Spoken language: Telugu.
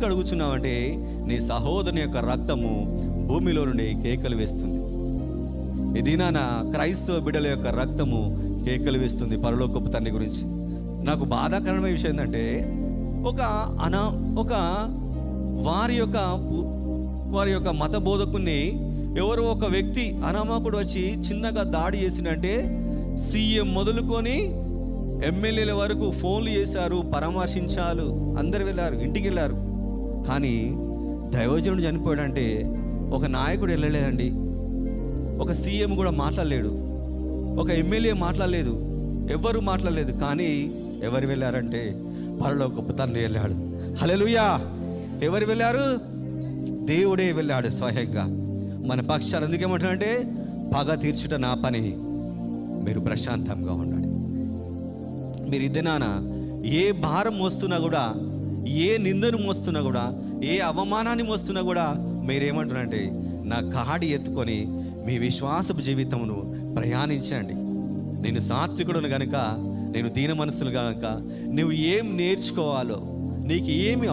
అడుగుచున్నావంటే నీ సహోదరుని యొక్క రక్తము భూమిలో నుండి కేకలు వేస్తుంది. ఈ దినాన క్రైస్తవ బిడ్డల యొక్క రక్తము కేకలు వేస్తుంది పరలోకపు తండ్రి గురించి. నాకు బాధాకరమైన విషయం ఏంటంటే ఒక వారి యొక్క మత బోధకుని ఎవరో ఒక వ్యక్తి అనామకుడు వచ్చి చిన్నగా దాడి చేసినంటే సీఎం మొదలుకొని ఎమ్మెల్యేల వరకు ఫోన్లు చేశారు, పరామర్శించారు, అందరు వెళ్ళారు, ఇంటికి వెళ్ళారు. కానీ దైవజనుడు చనిపోయాడంటే ఒక నాయకుడు వెళ్ళలేదండి, ఒక సీఎం కూడా మాట్లాడలేడు, ఒక ఎమ్మెల్యే మాట్లాడలేదు, ఎవరు మాట్లాడలేదు. కానీ ఎవరు వెళ్ళారంటే పరలోకపు తండ్రి వెళ్ళాడు. హల్లెలూయా! ఎవరు వెళ్ళారు? దేవుడే వెళ్ళాడు స్వయంగా మన పక్షాలు. ఎందుకేమంటాడంటే పగ తీర్చుట నా పని, మీరు ప్రశాంతంగా ఉండండి. మీరు ఇద్దనాన ఏ భారం మోస్తున్నా కూడా, ఏ నిందను మోస్తున్నా కూడా, ఏ అవమానాన్ని మోస్తున్నా కూడా మీరేమంటారంటే నా కాడి ఎత్తుకొని మీ విశ్వాసపు జీవితమును ప్రయాణించండి. నేను సాత్వికుడును గనుక, నేను దీన మనసులు గనుక, నువ్వు ఏం నేర్చుకోవాలో, నీకు ఏమి